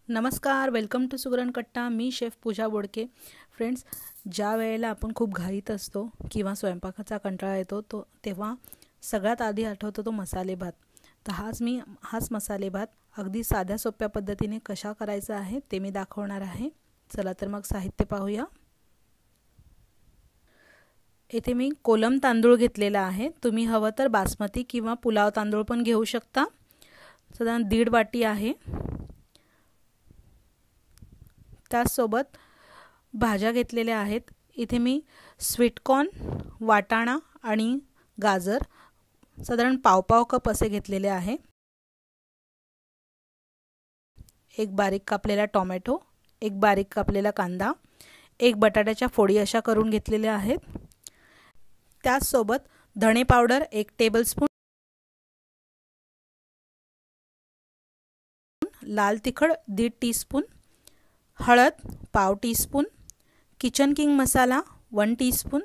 नमस्कार, welcome to सुगरण कट्टा. मी chef पूजा बोडके. Friends, ज्या वेळेला आपण खूप घाईत असतो किंवा स्वयंपाकाचा कंटाळा येतो तेव्हा सगळ्यात आधी आठवतो तो मसाले भात. तर हाच मसाले भात अगदी साध्या सोप्या पद्धतीने कशा करायचा आहे ते मी दाखवणार आहे. चला तर मग साहित्य पाहूया. येथे मी कोलम तांदूळ घेतलेला आहे. तुम्ही हवं तर बासमती किंवा पुलाव तांदूळ पण घेऊ शकता. साधारण 1.5 वाटी आहे. त्यासोबत भाज्या घेतलेल्या आहेत. इथे मी स्वीटकॉर्न, वाटाणा आणि गाजर साधारण पाव कप असे घेतलेले आहे. एक बारीक कापलेला टोमॅटो, एक बारीक कापलेला कांदा, एक बटाट्याच्या फोडी अशा करून घेतलेल्या आहेत. त्यासोबत धणे पावडर 1 टेबलस्पून, लाल तिखट 1.5 टीस्पून, हळद पाव टीस्पून, किचन किंग मसाला 1 टीस्पून,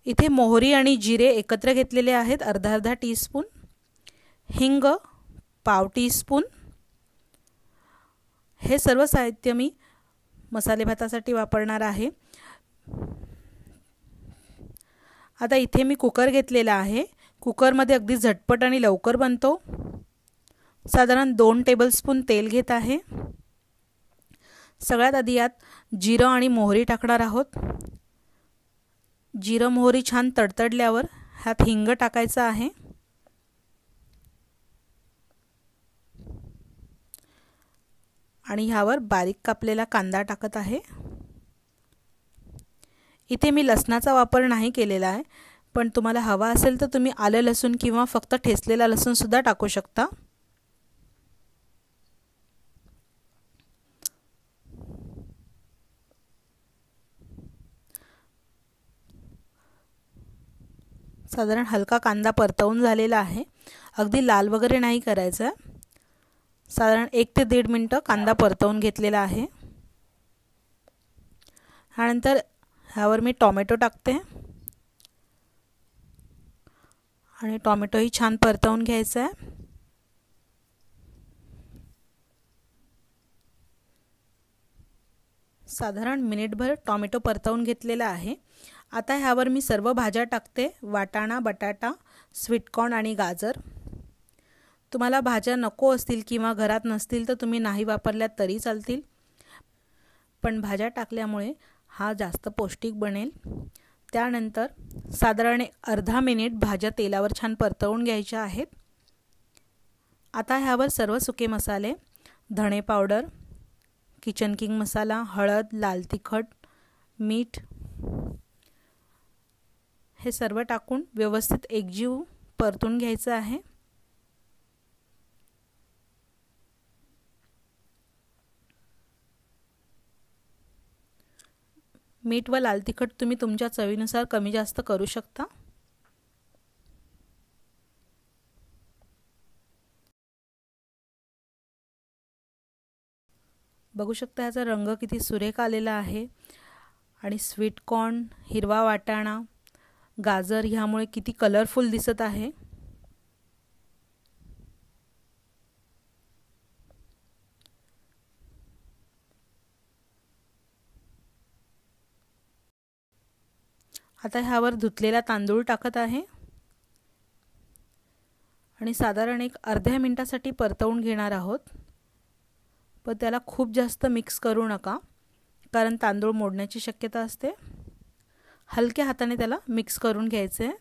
इथे मोहरी आणि जिरे एकत्र घेतलेले आहेत अर्धा टीस्पून, हिंग पाव टीस्पून. हे सर्व साहित्य मी मसाले भातासाठी वापरणार आहे. आता इथे मी कुकर घेतलेला आहे. कुकरमध्ये अगदी झटपट आणि लवकर बनतो. साधारण 2 टेबलस्पून तेल घेत आहे. सगळ्यात आधी यात जिरं आणि मोहरी टाकणार आहोत. जिरं मोहरी छान तडतडल्यावर ह्यात हिंग टाकायचा आहे. आणि ह्यावर बारीक कापलेला कांदा टाकत आहे. इथे मी लसणाचा वापर नाही केलेला आहे, पण तुम्हाला हवा असेल तर तुम्ही आलं लसूण किंवा फक्त ठेचलेला लसूण सुद्धा टाकू शकता. साधारण हलका कांदा परतवून झालेला आहे. अगदी लाल वगैरे नाही करायचा. साधारण 1 ते 1.5 मिनिटं कांदा परतवून घेतलेला आहे. त्यानंतर ह्यावर मी टोमॅटो टाकते आणि टोमॅटोही छान परतवून घ्यायचा आहे. साधारण मिनिटभर टोमॅटो परतवून घेतलेला आहे. आता ह्यावर मी सर्व भाज्या टाकते. वाटाणा, बटाटा, स्वीटकॉर्न आणि गाजर. तुम्हाला भाज्या नको असतील किंवा घरात नसतील तर तुम्ही नाही वापरल्या तरी चालतील, पण भाज्या टाकल्यामुळे हा जास्त पौष्टिक बनेल. त्यानंतर साधारण अर्धा मिनिट भाज्या तेलावर छान परतवून घ्यायच्या आहेत. आता ह्यावर सर्व सुके मसाले, धणे पावडर, किचन किंग मसाला, हळद, लाल तिखट, मीठ हे सर्व टाकून व्यवस्थित एकजीव परतून घ्यायचं आहे. मीठ व लाल तिखट तुम्ही तुमच्या चवीनुसार कमी जास्त करू शकता. बघू शकता ह्याचा रंग किती सुरेख आलेला आहे. आणि स्वीटकॉर्न, हिरवा वाटाणा, गाजर ह्यामुळे किती कलरफुल दिसत आहे. आता ह्यावर धुतलेला तांदूळ टाकत आहे आणि साधारण एक अर्ध्या मिनिटासाठी परतवून घेणार आहोत. पण त्याला खूप जास्त मिक्स करू नका, कारण तांदूळ मोडण्याची शक्यता असते. हलक्या हाताने त्याला मिक्स करून घ्यायचे आहे.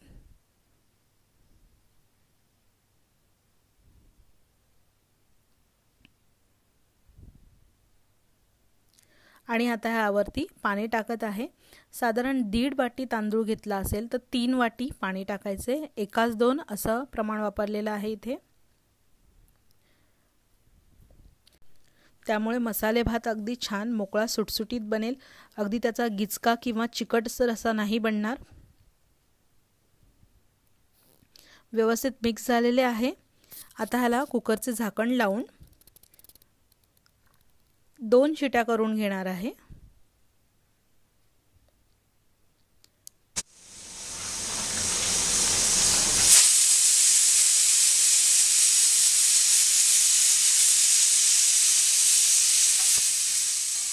आणि आता ह्यावरती पाणी टाकत आहे. साधारण 1.5 वाटी तांदूळ घेतला असेल तर 3 वाटी पाणी टाकायचे. 1:2 असं प्रमाण वापरलेलं आहे इथे. त्यामुळे मसाले भात अगदी छान मोकळा सुटसुटीत बनेल. अगदी त्याचा गिचका किंवा चिकटसर असा नाही बनणार. व्यवस्थित मिक्स झालेले आहे. आता ह्याला कुकरचे झाकण लावून 2 शिट्या करून घेणार आहे.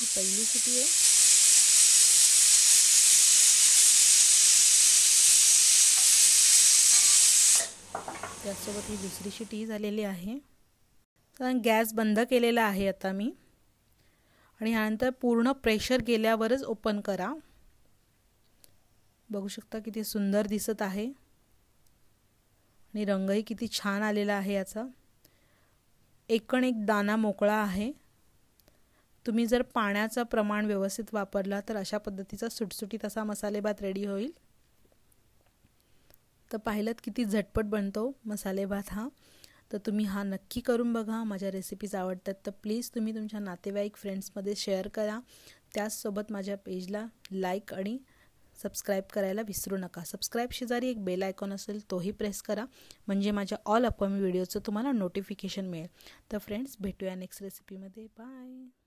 पहिली शिटी आहे. त्यासोबत ही दुसरी शिटी झालेली आहे. तर गॅस बंद केलेला आहे आता मी, आणि ह्यानंतर पूर्ण प्रेशर गेल्यावरच ओपन करा. बघू शकता किती सुंदर दिसत आहे आणि रंगही किती छान आलेला आहे याचा. एकण एक दाणा मोकळा आहे. तुम्ही जर पाण्याचं प्रमाण व्यवस्थित वापरला तर अशा पद्धतीचा सुटसुटीत असा मसाले भात रेडी होईल. तर पाहिलंत किती झटपट बनतो मसाले भात हा. तर तुम्ही हा नक्की करून बघा. माझ्या रेसिपीज आवडतात तर प्लीज तुम्ही तुमच्या नातेवाईक फ्रेंड्समध्ये शेअर करा. त्याचसोबत माझ्या पेजला लाईक आणि सबस्क्राईब करायला विसरू नका. सबस्क्राईब शेजारी एक बेल आयकॉन असेल तोही प्रेस करा, म्हणजे माझ्या ऑल अपकमिंग व्हिडिओचं तुम्हाला नोटिफिकेशन मिळेल. तर फ्रेंड्स, भेटूया नेक्स्ट रेसिपीमध्ये. बाय.